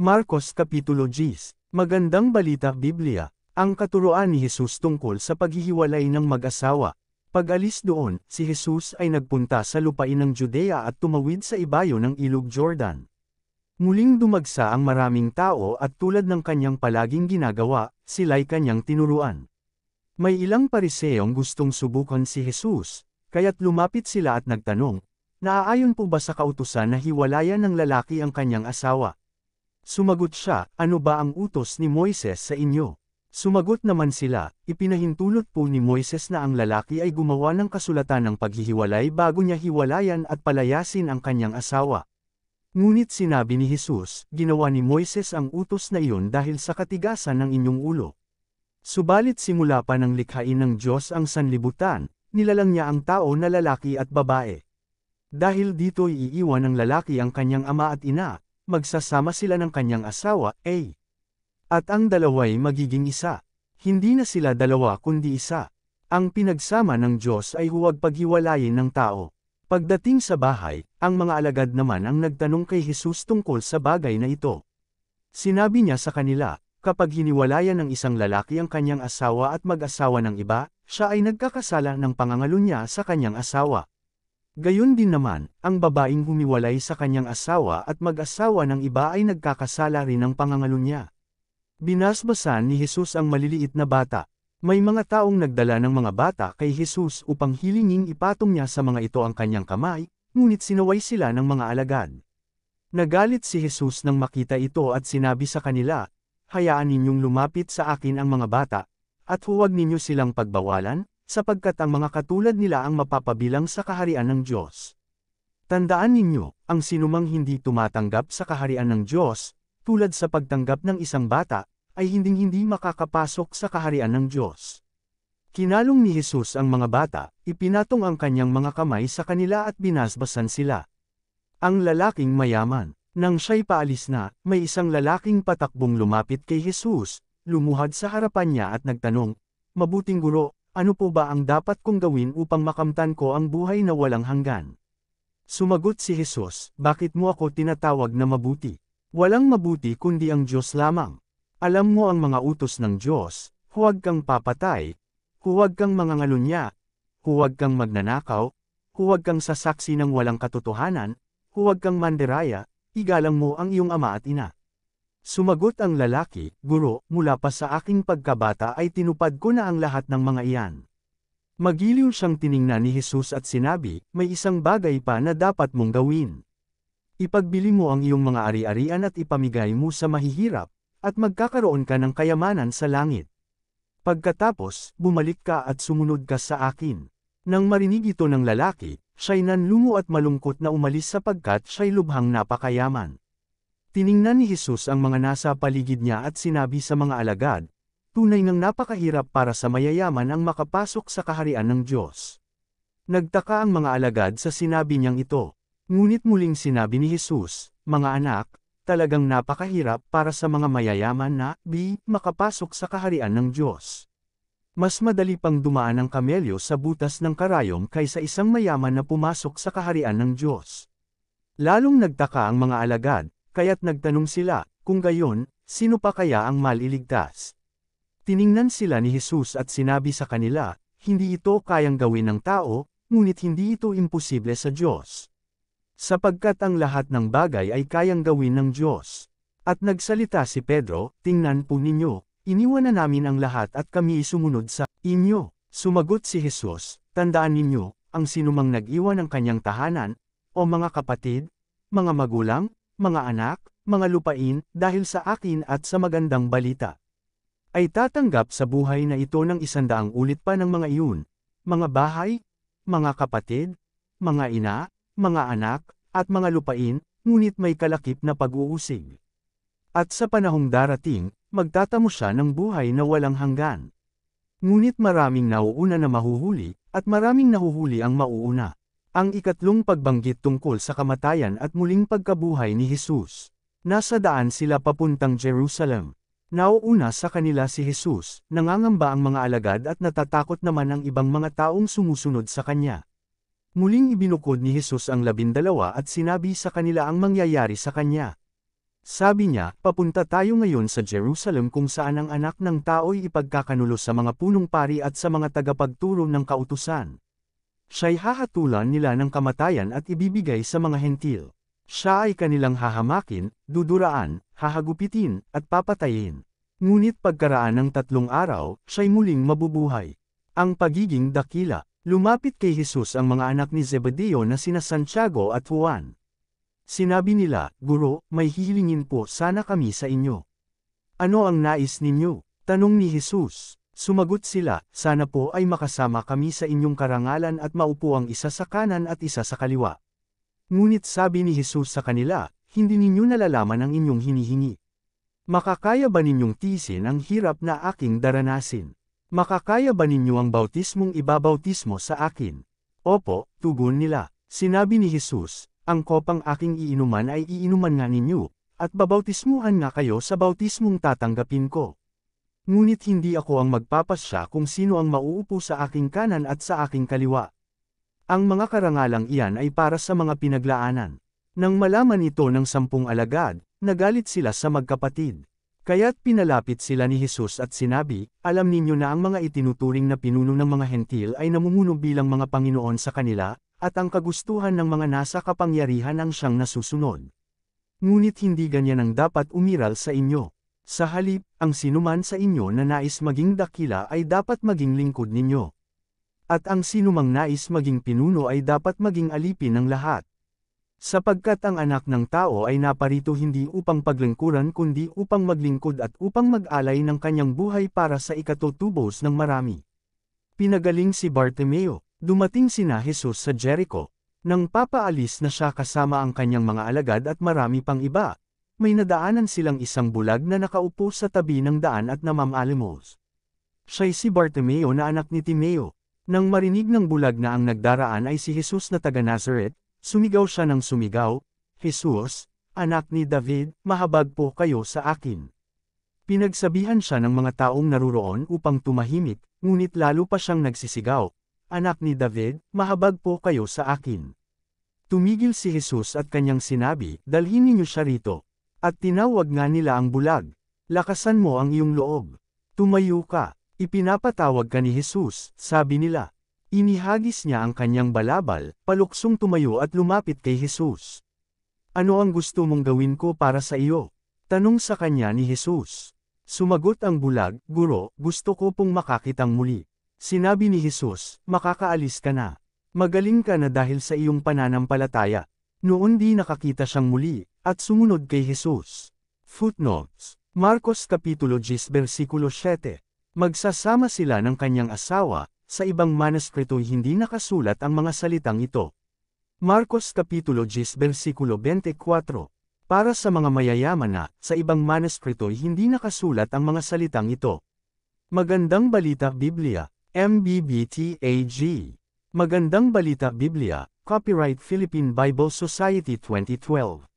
Marcos Kapitulo 10. Magandang balita Biblia. Ang katuruan ni Jesus tungkol sa paghihiwalay ng mag-asawa. Pag-alis doon, si Jesus ay nagpunta sa lupain ng Judea at tumawid sa ibayo ng Ilog Jordan. Muling dumagsa ang maraming tao at tulad ng kanyang palaging ginagawa, sila'y kanyang tinuruan. May ilang Pariseyong gustong subukan si Jesus, kaya't lumapit sila at nagtanong, "Naaayon po ba sa kautusan na hiwalayan ng lalaki ang kanyang asawa?" Sumagot siya, "Ano ba ang utos ni Moises sa inyo?" Sumagot naman sila, "Ipinahintulot po ni Moises na ang lalaki ay gumawa ng kasulatan ng paghihiwalay bago niya hiwalayan at palayasin ang kanyang asawa." Ngunit sinabi ni Jesus, "Ginawa ni Moises ang utos na iyon dahil sa katigasan ng inyong ulo. Subalit simula pa ng likhain ng Diyos ang sanlibutan, nilalang niya ang tao na lalaki at babae. Dahil dito iiwan ng lalaki ang kanyang ama at ina, magsasama sila ng kanyang asawa, at ang dalawa'y magiging isa. Hindi na sila dalawa kundi isa. Ang pinagsama ng Diyos ay huwag paghiwalayin ng tao." Pagdating sa bahay, ang mga alagad naman ang nagtanong kay Jesus tungkol sa bagay na ito. Sinabi niya sa kanila, "Kapag hiniwalayan ng isang lalaki ang kanyang asawa at mag-asawa ng iba, siya ay nagkakasala ng pangangalo niya sa kanyang asawa. Gayon din naman, ang babaeng humiwalay sa kanyang asawa at mag-asawa ng iba ay nagkakasala rin ng pangangalo niya." Binasbasan ni Jesus ang maliliit na bata. May mga taong nagdala ng mga bata kay Jesus upang hilinging ipatong niya sa mga ito ang kanyang kamay, ngunit sinaway sila ng mga alagad. Nagalit si Jesus nang makita ito at sinabi sa kanila, "Hayaan ninyong lumapit sa akin ang mga bata, at huwag ninyo silang pagbawalan, sapagkat ang mga katulad nila ang mapapabilang sa kaharian ng Diyos. Tandaan ninyo, ang sinumang hindi tumatanggap sa kaharian ng Diyos, tulad sa pagtanggap ng isang bata, ay hinding-hindi makakapasok sa kaharian ng Diyos." Kinalong ni Jesus ang mga bata, ipinatong ang kanyang mga kamay sa kanila at binasbasan sila. Ang lalaking mayaman. Nang siya'y paalis na, may isang lalaking patakbong lumapit kay Jesus, lumuhad sa harapan niya at nagtanong, "Mabuting guro, ano po ba ang dapat kong gawin upang makamtan ko ang buhay na walang hanggan?" Sumagot si Jesus, "Bakit mo ako tinatawag na mabuti? Walang mabuti kundi ang Diyos lamang. Alam mo ang mga utos ng Diyos, huwag kang papatay, huwag kang mangangalunya, huwag kang magnanakaw, huwag kang sasaksi ng walang katotohanan, huwag kang mandiraya, igalang mo ang iyong ama at ina." Sumagot ang lalaki, "Guro, mula pa sa aking pagkabata ay tinupad ko na ang lahat ng mga iyan." Magiliw siyang tiningnan ni Jesus at sinabi, "May isang bagay pa na dapat mong gawin. Ipagbili mo ang iyong mga ari-arian at ipamigay mo sa mahihirap, at magkakaroon ka ng kayamanan sa langit. Pagkatapos, bumalik ka at sumunod ka sa akin." Nang marinig ito ng lalaki, siya'y nanlumo at malungkot na umalis sapagkat siya'y lubhang napakayaman. Tiningnan ni Jesus ang mga nasa paligid niya at sinabi sa mga alagad, "Tunay ngang napakahirap para sa mayayaman ang makapasok sa kaharian ng Diyos." Nagtaka ang mga alagad sa sinabi niyang ito. Ngunit muling sinabi ni Jesus, "Mga anak, talagang napakahirap para sa mga mayayaman na makapasok sa kaharian ng Diyos. Mas madali pang dumaan ang kamelyo sa butas ng karayom kaysa isang mayaman na pumasok sa kaharian ng Diyos." Lalong nagtaka ang mga alagad, kaya't nagtanong sila, "Kung gayon, sino pa kaya ang maliligtas?" Tiningnan sila ni Jesus at sinabi sa kanila, "Hindi ito kayang gawin ng tao, ngunit hindi ito imposible sa Diyos. Sapagkat ang lahat ng bagay ay kayang gawin ng Diyos." At nagsalita si Pedro, "Tingnan po ninyo, iniwan na namin ang lahat at kami sumunod sa inyo." Sumagot si Jesus, "Tandaan ninyo, ang sinumang nag-iwan ng kanyang tahanan, o mga kapatid, mga magulang, mga anak, mga lupain, dahil sa akin at sa magandang balita, ay tatanggap sa buhay na ito ng 100 ulit pa ng mga iyon, mga bahay, mga kapatid, mga ina, mga anak, at mga lupain, ngunit may kalakip na pag-uusig. At sa panahong darating, magtatamo siya ng buhay na walang hanggan. Ngunit maraming nauuna na mahuhuli, at maraming nahuhuli ang mauuna." Ang ikatlong pagbanggit tungkol sa kamatayan at muling pagkabuhay ni Jesus. Nasa daan sila papuntang Jerusalem. Nauuna sa kanila si Jesus, nangangamba ang mga alagad at natatakot naman ang ibang mga taong sumusunod sa kanya. Muling ibinukod ni Jesus ang 12 at sinabi sa kanila ang mangyayari sa kanya. Sabi niya, papunta tayo ngayon sa Jerusalem kung saan ang anak ng tao'y ipagkakanulo sa mga punong pari at sa mga tagapagturo ng kautusan. Siya'y hahatulan nila ng kamatayan at ibibigay sa mga hentil. Siya ay kanilang hahamakin, duduraan, hahagupitin, at papatayin. Ngunit pagkaraan ng 3 araw, siya'y muling mabubuhay. Ang pagiging dakila. Lumapit kay Jesus ang mga anak ni Zebedeo na sina Santiago at Juan. Sinabi nila, Guro, may hihilingin po sana kami sa inyo. Ano ang nais ninyo? Tanong ni Jesus. Sumagot sila, sana po ay makasama kami sa inyong karangalan at maupo ang isa sa kanan at isa sa kaliwa. Ngunit sabi ni Jesus sa kanila, hindi ninyo nalalaman ang inyong hinihingi. Makakaya ba ninyong tiisin ang hirap na aking daranasin? Makakaya ba ninyo ang bautismong ibabautismo sa akin? Opo, tugon nila. Sinabi ni Jesus, ang kopang aking iinuman ay iinuman nga ninyo, at babautismuhan nga kayo sa bautismong tatanggapin ko. Ngunit hindi ako ang magpapasya kung sino ang mauupo sa aking kanan at sa aking kaliwa. Ang mga karangalang iyan ay para sa mga pinaglaanan. Nang malaman ito ng 10 alagad, nagalit sila sa magkapatid. Kaya't pinalapit sila ni Jesus at sinabi, alam ninyo na ang mga itinuturing na pinuno ng mga hentil ay namumuno bilang mga Panginoon sa kanila, at ang kagustuhan ng mga nasa kapangyarihan ang siyang nasusunod. Ngunit hindi ganyan ang dapat umiral sa inyo. Sa halip, ang sinuman sa inyo na nais maging dakila ay dapat maging lingkod ninyo. At ang sinumang nais maging pinuno ay dapat maging alipin ng lahat. Sapagkat ang anak ng tao ay naparito hindi upang paglingkuran kundi upang maglingkod at upang mag-alay ng kanyang buhay para sa ikatutubos ng marami. Pinagaling si Bartimeo. Dumating sina Jesus sa Jericho. Nang papaalis na siya kasama ang kanyang mga alagad at marami pang iba, may nadaanan silang isang bulag na nakaupo sa tabi ng daan at namamalimos. Siya'y si Bartimeo na anak ni Timeo. Nang marinig ng bulag na ang nagdaraan ay si Jesus na taga Nazareth, sumigaw siya ng sumigaw, Jesus, anak ni David, mahabag po kayo sa akin. Pinagsabihan siya ng mga taong naruroon upang tumahimik, ngunit lalo pa siyang nagsisigaw, anak ni David, mahabag po kayo sa akin. Tumigil si Jesus at kanyang sinabi, dalhin ninyo siya rito. At tinawag nga nila ang bulag, lakasan mo ang iyong loob. Tumayo ka, ipinapatawag ka ni Jesus, sabi nila. Inihagis niya ang kanyang balabal, paluksong tumayo at lumapit kay Jesus. Ano ang gusto mong gawin ko para sa iyo? Tanong sa kanya ni Jesus. Sumagot ang bulag, Guro, gusto ko pong makakitang muli. Sinabi ni Jesus, makakaalis ka na. Magaling ka na dahil sa iyong pananampalataya. Noon di nakakita siyang muli, at sumunod kay Jesus. Footnotes. Marcos Kapitulo 10 versikulo 7. Magsasama sila ng kanyang asawa, sa ibang manuskrito'y hindi nakasulat ang mga salitang ito. Marcos Kapitulo 10 versikulo 24. Para sa mga mayayaman na, sa ibang manuskrito'y hindi nakasulat ang mga salitang ito. Magandang Balita Biblia, MBBTAG. Magandang Balita Biblia, Copyright Philippine Bible Society 2012.